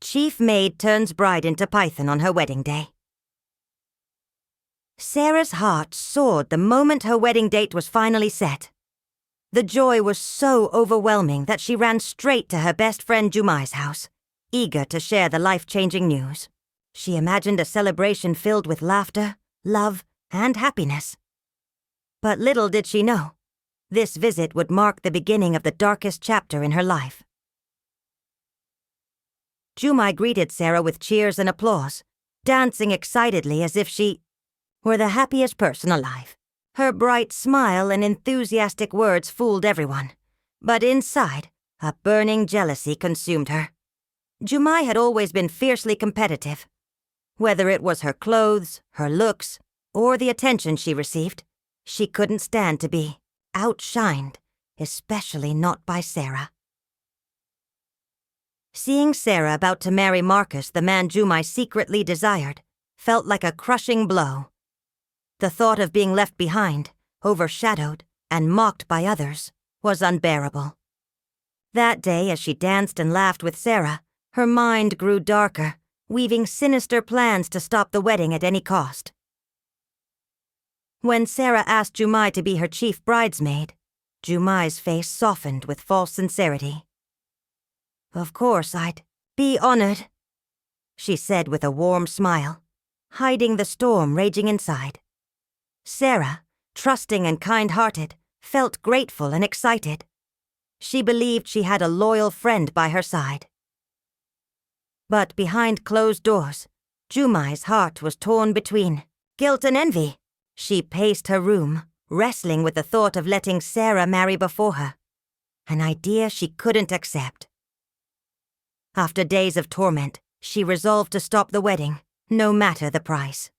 Chief Maid turns bride into python on her wedding day. Sarah's heart soared the moment her wedding date was finally set. The joy was so overwhelming that she ran straight to her best friend Jumai's house, eager to share the life-changing news. She imagined a celebration filled with laughter, love, and happiness. But little did she know, this visit would mark the beginning of the darkest chapter in her life. Jumai greeted Sarah with cheers and applause, dancing excitedly as if she were the happiest person alive. Her bright smile and enthusiastic words fooled everyone, but inside, a burning jealousy consumed her. Jumai had always been fiercely competitive. Whether it was her clothes, her looks, or the attention she received, she couldn't stand to be outshined, especially not by Sarah. Seeing Sarah about to marry Marcus, the man Jumai secretly desired, felt like a crushing blow. The thought of being left behind, overshadowed, and mocked by others, was unbearable. That day, as she danced and laughed with Sarah, her mind grew darker, weaving sinister plans to stop the wedding at any cost. When Sarah asked Jumai to be her chief bridesmaid, Jumai's face softened with false sincerity. "Of course, I'd be honored," she said with a warm smile, hiding the storm raging inside. Sarah, trusting and kind-hearted, felt grateful and excited. She believed she had a loyal friend by her side. But behind closed doors, Jumai's heart was torn between guilt and envy. She paced her room, wrestling with the thought of letting Sarah marry before her, an idea she couldn't accept. After days of torment, she resolved to stop the wedding, no matter the price.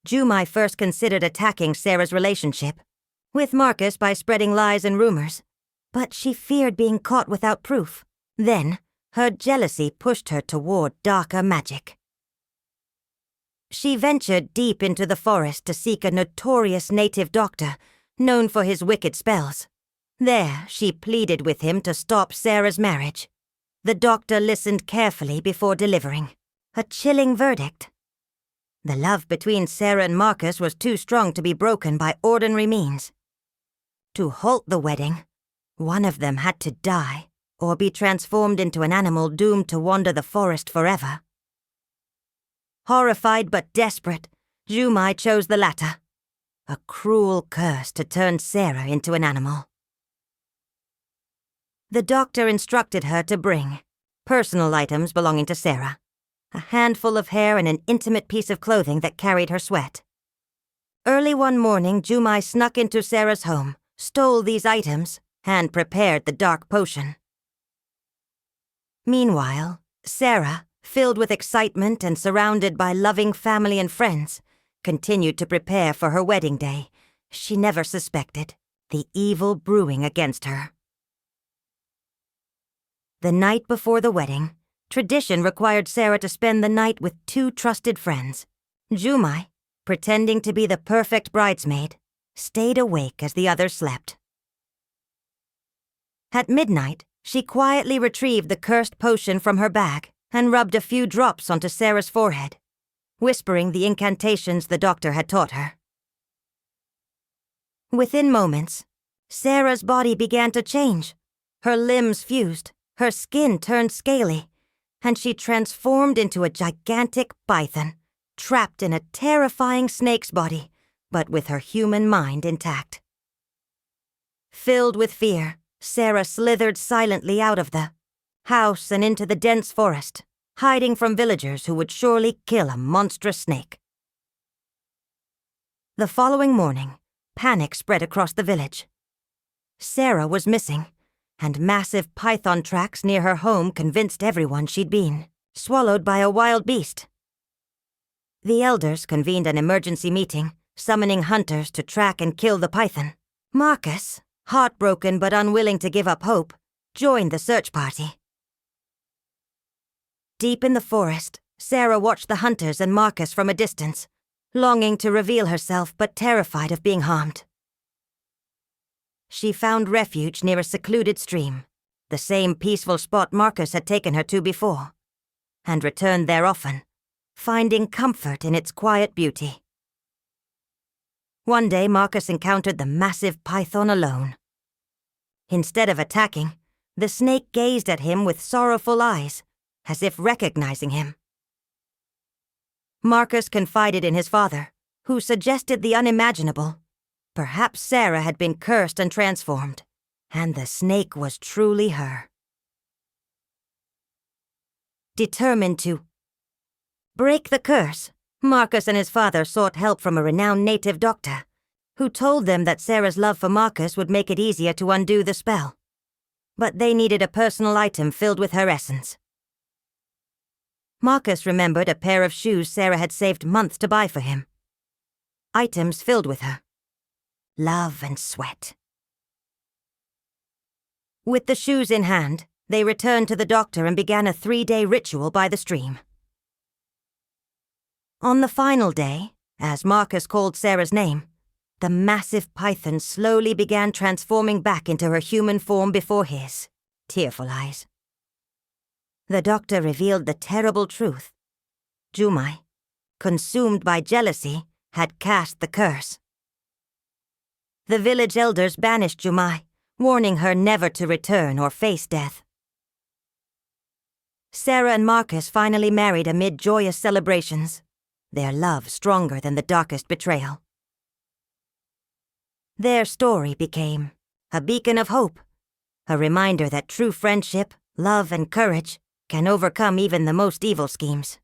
Jumai first considered attacking Sarah's relationship with Marcus by spreading lies and rumors, but she feared being caught without proof. Then, her jealousy pushed her toward darker magic. She ventured deep into the forest to seek a notorious native doctor known for his wicked spells. There, she pleaded with him to stop Sarah's marriage. The doctor listened carefully before delivering a chilling verdict. The love between Sarah and Marcus was too strong to be broken by ordinary means. To halt the wedding, one of them had to die or be transformed into an animal doomed to wander the forest forever. Horrified but desperate, Jumai chose the latter, a cruel curse to turn Sarah into an animal. The doctor instructed her to bring personal items belonging to Sarah, a handful of hair and an intimate piece of clothing that carried her sweat. Early one morning, Jumai snuck into Sarah's home, stole these items, and prepared the dark potion. Meanwhile, Sarah, filled with excitement and surrounded by loving family and friends, continued to prepare for her wedding day. She never suspected the evil brewing against her. The night before the wedding, tradition required Sarah to spend the night with two trusted friends. Jumai, pretending to be the perfect bridesmaid, stayed awake as the others slept. At midnight, she quietly retrieved the cursed potion from her bag and rubbed a few drops onto Sarah's forehead, whispering the incantations the doctor had taught her. Within moments, Sarah's body began to change. Her limbs fused, her skin turned scaly, and she transformed into a gigantic python, trapped in a terrifying snake's body, but with her human mind intact. Filled with fear, Sarah slithered silently out of the house and into the dense forest, hiding from villagers who would surely kill a monstrous snake. The following morning, panic spread across the village. Sarah was missing, and massive python tracks near her home convinced everyone she'd been swallowed by a wild beast. The elders convened an emergency meeting, summoning hunters to track and kill the python. Marcus, heartbroken but unwilling to give up hope, joined the search party. Deep in the forest, Sarah watched the hunters and Marcus from a distance, longing to reveal herself but terrified of being harmed. She found refuge near a secluded stream, the same peaceful spot Marcus had taken her to before, and returned there often, finding comfort in its quiet beauty. One day Marcus encountered the massive python alone. Instead of attacking, the snake gazed at him with sorrowful eyes, as if recognizing him. Marcus confided in his father, who suggested the unimaginable. Perhaps Sarah had been cursed and transformed, and the snake was truly her. Determined to break the curse, Marcus and his father sought help from a renowned native doctor, who told them that Sarah's love for Marcus would make it easier to undo the spell. But they needed a personal item filled with her essence. Marcus remembered a pair of shoes Sarah had saved months to buy for him. Items filled with her love and sweat. With the shoes in hand, they returned to the doctor and began a 3-day ritual by the stream. On the final day, as Marcus called Sarah's name, the massive python slowly began transforming back into her human form before his tearful eyes. The doctor revealed the terrible truth. Jumai, consumed by jealousy, had cast the curse. The village elders banished Jumai, warning her never to return or face death. Sarah and Marcus finally married amid joyous celebrations, their love stronger than the darkest betrayal. Their story became a beacon of hope, a reminder that true friendship, love, and courage can overcome even the most evil schemes.